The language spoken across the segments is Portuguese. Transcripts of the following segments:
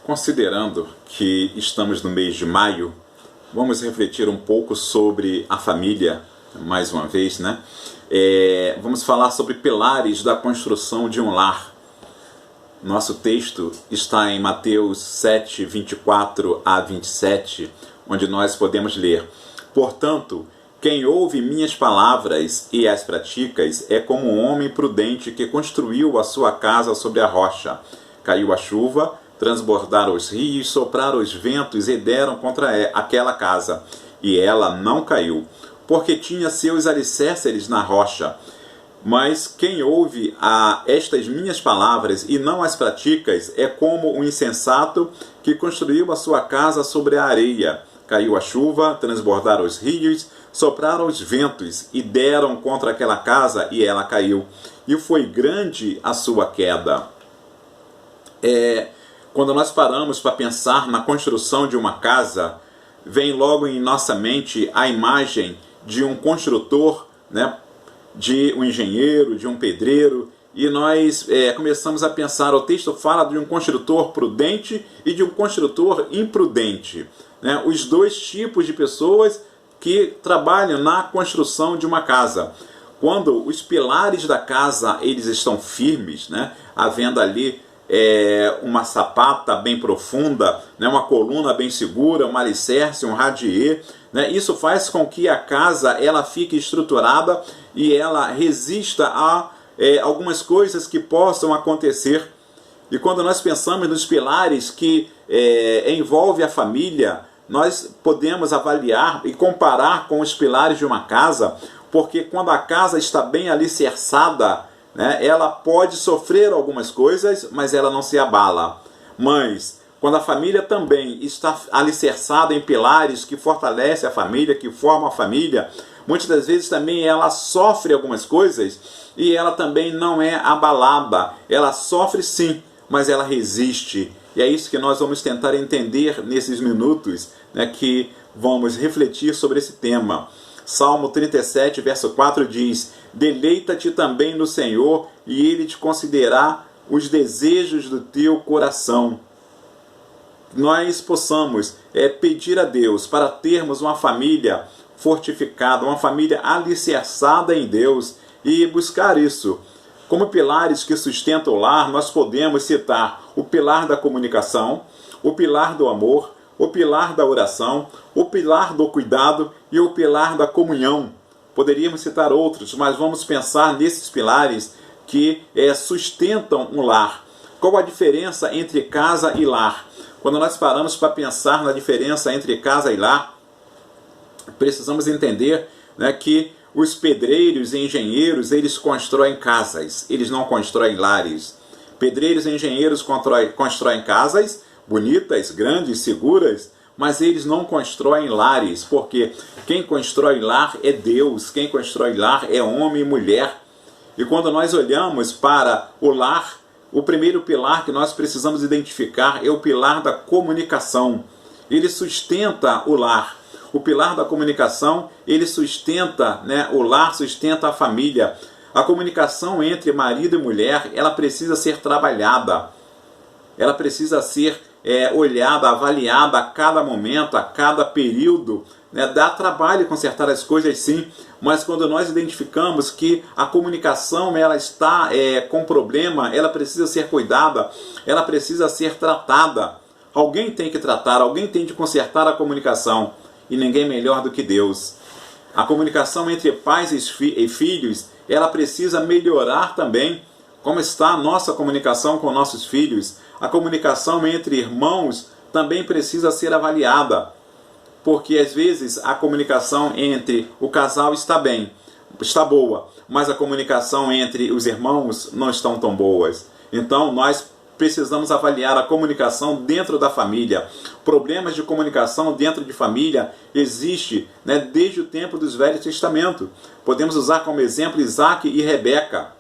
Considerando que estamos no mês de maio, vamos refletir um pouco sobre a família, mais uma vez, né? Vamos falar sobre pilares da construção de um lar. Nosso texto está em Mateus 7, 24 a 27, onde nós podemos ler: Portanto, quem ouve minhas palavras e as pratica é como um homem prudente que construiu a sua casa sobre a rocha. Caiu a chuva, transbordaram os rios, sopraram os ventos e deram contra aquela casa, e ela não caiu, porque tinha seus alicerces na rocha. Mas quem ouve estas minhas palavras e não as pratica é como um insensato que construiu a sua casa sobre a areia. Caiu a chuva, transbordaram os rios, sopraram os ventos e deram contra aquela casa, e ela caiu. E foi grande a sua queda. Quando nós paramos para pensar na construção de uma casa, vem logo em nossa mente a imagem de um construtor, né? De um engenheiro, de um pedreiro, e nós começamos a pensar. O texto fala de um construtor prudente e de um construtor imprudente, né? Os dois tipos de pessoas que trabalham na construção de uma casa. Quando os pilares da casa eles estão firmes, né? Havendo ali uma sapata bem profunda, né? Uma coluna bem segura, um alicerce, um radier, né? Isso faz com que a casa ela fique estruturada e ela resista a algumas coisas que possam acontecer. E quando nós pensamos nos pilares que envolve a família, nós podemos avaliar e comparar com os pilares de uma casa, porque quando a casa está bem alicerçada, né, ela pode sofrer algumas coisas, mas ela não se abala. Mas quando a família também está alicerçada em pilares que fortalecem a família, que formam a família, muitas das vezes também ela sofre algumas coisas e ela também não é abalada. Ela sofre sim, mas ela resiste. E é isso que nós vamos tentar entender nesses minutos, né, que vamos refletir sobre esse tema. Salmo 37, verso 4 diz: Deleita-te também no Senhor, e Ele te concederá os desejos do teu coração. Nós possamos pedir a Deus para termos uma família fortificada, uma família alicerçada em Deus, e buscar isso. Como pilares que sustentam o lar, nós podemos citar o pilar da comunicação, o pilar do amor, o pilar da oração, o pilar do cuidado e o pilar da comunhão. Poderíamos citar outros, mas vamos pensar nesses pilares que sustentam um lar. Qual a diferença entre casa e lar? Quando nós paramos para pensar na diferença entre casa e lar, precisamos entender, né, que os pedreiros e engenheiros, eles constroem casas, eles não constroem lares. Pedreiros e engenheiros constroem casas bonitas, grandes, seguras, mas eles não constroem lares, porque quem constrói lar é Deus, quem constrói lar é homem e mulher. E quando nós olhamos para o lar, o primeiro pilar que nós precisamos identificar é o pilar da comunicação. Ele sustenta o lar. O pilar da comunicação, ele sustenta, né, o lar, sustenta a família. A comunicação entre marido e mulher, ela precisa ser trabalhada. Ela precisa ser olhada, avaliada a cada momento, a cada período, né? Dá trabalho consertar as coisas sim, mas quando nós identificamos que a comunicação ela está com problema, ela precisa ser cuidada, ela precisa ser tratada. Alguém tem que tratar, alguém tem de consertar a comunicação, e ninguém melhor do que Deus. A comunicação entre pais e filhos, ela precisa melhorar também. Como está a nossa comunicação com nossos filhos? A comunicação entre irmãos também precisa ser avaliada, porque às vezes a comunicação entre o casal está bem, está boa, mas a comunicação entre os irmãos não estão tão boas. Então nós precisamos avaliar a comunicação dentro da família. Problemas de comunicação dentro de família existem, né, desde o tempo dos Velhos Testamento. Podemos usar como exemplo Isaac e Rebeca.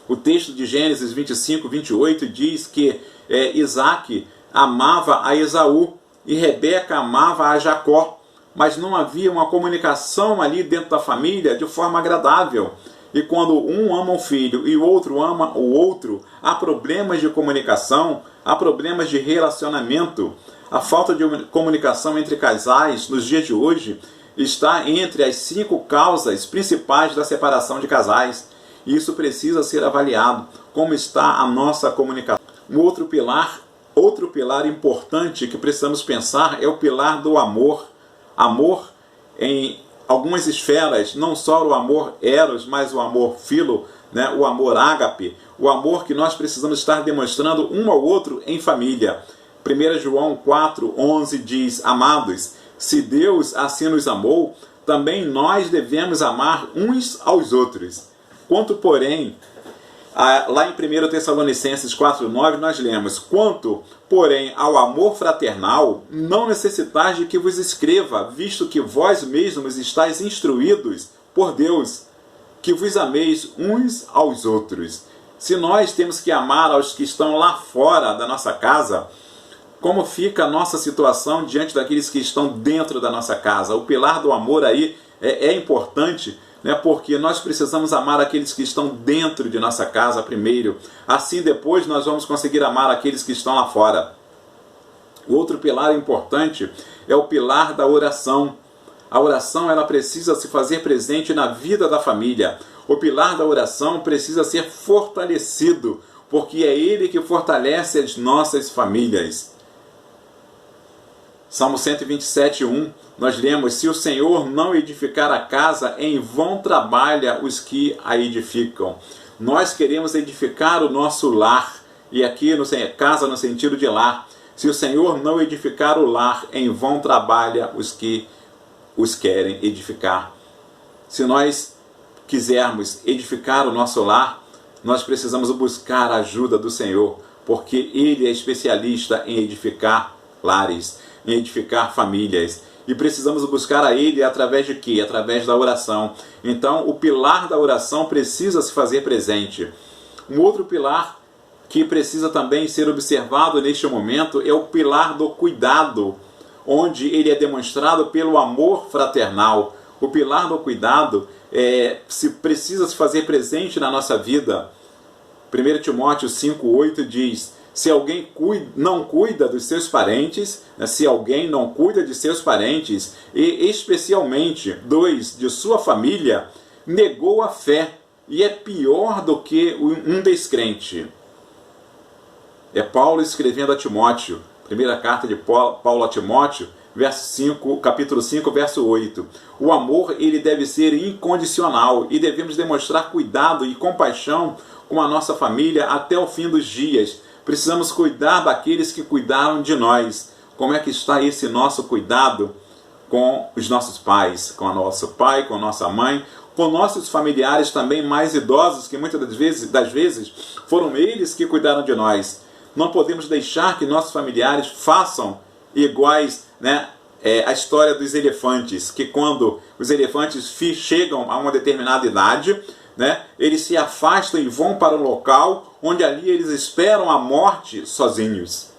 O texto de Gênesis 25, 28 diz que Isaac amava a Esaú e Rebeca amava a Jacó, mas não havia uma comunicação ali dentro da família de forma agradável. E quando um ama o filho e o outro ama o outro, há problemas de comunicação, há problemas de relacionamento. A falta de comunicação entre casais nos dias de hoje está entre as 5 causas principais da separação de casais. E isso precisa ser avaliado. Como está a nossa comunicação? Um outro pilar importante que precisamos pensar é o pilar do amor. Amor em algumas esferas, não só o amor eros, mas o amor filo, né? O amor ágape, o amor que nós precisamos estar demonstrando um ao outro em família. 1 João 4:11 diz: Amados, se Deus assim nos amou, também nós devemos amar uns aos outros. Quanto, porém, lá em 1 Tessalonicenses 4:9 nós lemos: Quanto, porém, ao amor fraternal, não necessitais de que vos escreva, visto que vós mesmos estáis instruídos por Deus, que vos ameis uns aos outros. Se nós temos que amar aos que estão lá fora da nossa casa, como fica a nossa situação diante daqueles que estão dentro da nossa casa? O pilar do amor aí é importante, né? Porque nós precisamos amar aqueles que estão dentro de nossa casa primeiro. Assim depois nós vamos conseguir amar aqueles que estão lá fora. O outro pilar importante é o pilar da oração. A oração ela precisa se fazer presente na vida da família. O pilar da oração precisa ser fortalecido, porque é ele que fortalece as nossas famílias. Salmo 127:1, nós lemos: Se o Senhor não edificar a casa, em vão trabalha os que a edificam. Nós queremos edificar o nosso lar, e aqui casa no sentido de lar. Se o Senhor não edificar o lar, em vão trabalha os que os querem edificar. Se nós quisermos edificar o nosso lar, nós precisamos buscar a ajuda do Senhor, porque Ele é especialista em edificar lares, em edificar famílias. E precisamos buscar a Ele através de quê? Através da oração. Então, o pilar da oração precisa se fazer presente. Um outro pilar que precisa também ser observado neste momento é o pilar do cuidado, onde ele é demonstrado pelo amor fraternal. O pilar do cuidado precisa se fazer presente na nossa vida. 1 Timóteo 5:8 diz: Se alguém não cuida dos seus parentes, se alguém não cuida de seus parentes, e especialmente de sua família, negou a fé e é pior do que um descrente. É Paulo escrevendo a Timóteo, primeira carta de Paulo a Timóteo, capítulo 5, verso 8. O amor ele deve ser incondicional e devemos demonstrar cuidado e compaixão com a nossa família até o fim dos dias. Precisamos cuidar daqueles que cuidaram de nós. Como é que está esse nosso cuidado com os nossos pais, com o nosso pai, com a nossa mãe, com nossos familiares também mais idosos, que muitas das vezes foram eles que cuidaram de nós. Não podemos deixar que nossos familiares façam iguais, né, a história dos elefantes, que quando os elefantes chegam a uma determinada idade, né, eles se afastam e vão para um local onde ali eles esperam a morte sozinhos.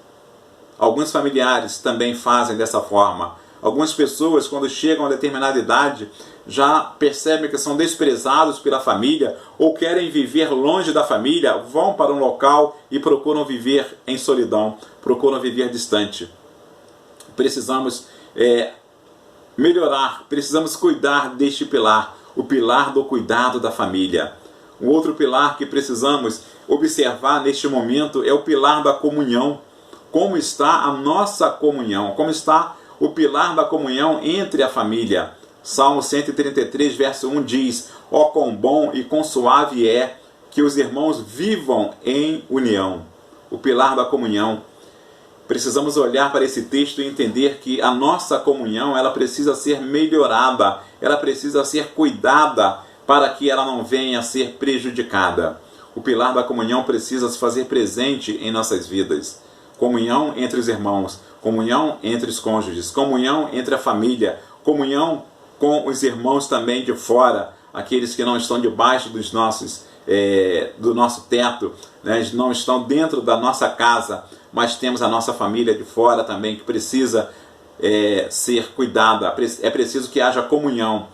Alguns familiares também fazem dessa forma. Algumas pessoas, quando chegam a determinada idade, já percebem que são desprezados pela família ou querem viver longe da família, vão para um local e procuram viver em solidão, procuram viver distante. Precisamos melhorar, precisamos cuidar deste pilar, o pilar do cuidado da família. Um outro pilar que precisamos observar neste momento é o pilar da comunhão. Como está a nossa comunhão? Como está o pilar da comunhão entre a família? Salmo 133, verso 1 diz: Ó quão bom e quão suave é que os irmãos vivam em união. O pilar da comunhão. Precisamos olhar para esse texto e entender que a nossa comunhão ela precisa ser melhorada, ela precisa ser cuidada para que ela não venha a ser prejudicada. O pilar da comunhão precisa se fazer presente em nossas vidas. Comunhão entre os irmãos, comunhão entre os cônjuges, comunhão entre a família, comunhão com os irmãos também de fora, aqueles que não estão debaixo do nosso teto, né? Não estão dentro da nossa casa, mas temos a nossa família de fora também que precisa ser cuidada. É preciso que haja comunhão.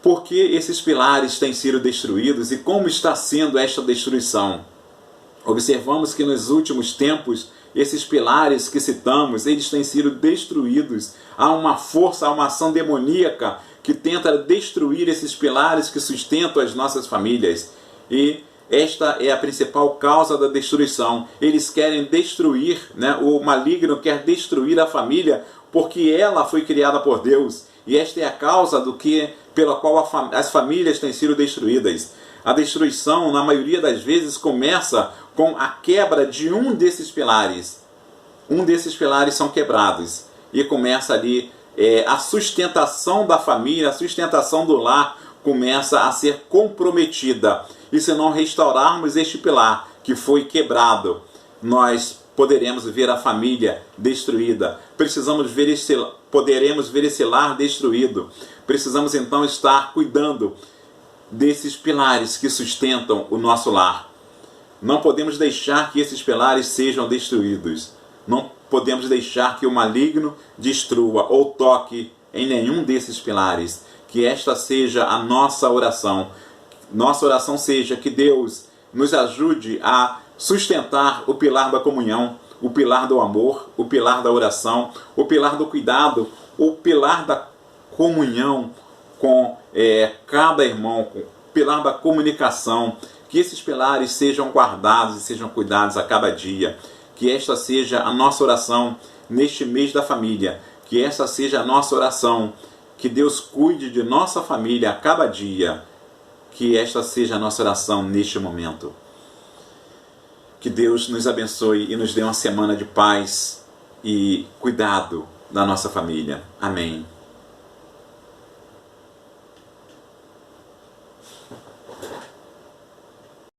Por que esses pilares têm sido destruídos e como está sendo esta destruição? Observamos que nos últimos tempos, esses pilares que citamos, eles têm sido destruídos. Há uma força, há uma ação demoníaca que tenta destruir esses pilares que sustentam as nossas famílias. E esta é a principal causa da destruição. Eles querem destruir, né? O maligno quer destruir a família porque ela foi criada por Deus. E esta é a causa pela qual as famílias têm sido destruídas. A destruição, na maioria das vezes, começa com a quebra de um desses pilares. Um desses pilares são quebrados. E começa ali a sustentação da família, a sustentação do lar começa a ser comprometida. E se não restaurarmos este pilar que foi quebrado, nós poderemos ver a família destruída. Poderemos ver esse lar destruído. Precisamos então estar cuidando desses pilares que sustentam o nosso lar. Não podemos deixar que esses pilares sejam destruídos. Não podemos deixar que o maligno destrua ou toque em nenhum desses pilares. Que esta seja a nossa oração. Nossa oração seja que Deus nos ajude a sustentar o pilar da comunhão, o pilar do amor, o pilar da oração, o pilar do cuidado, o pilar da comunhão com cada irmão, o pilar da comunicação. Que esses pilares sejam guardados e sejam cuidados a cada dia. Que esta seja a nossa oração neste mês da família. Que esta seja a nossa oração. Que Deus cuide de nossa família a cada dia. Que esta seja a nossa oração neste momento. Que Deus nos abençoe e nos dê uma semana de paz e cuidado da nossa família. Amém.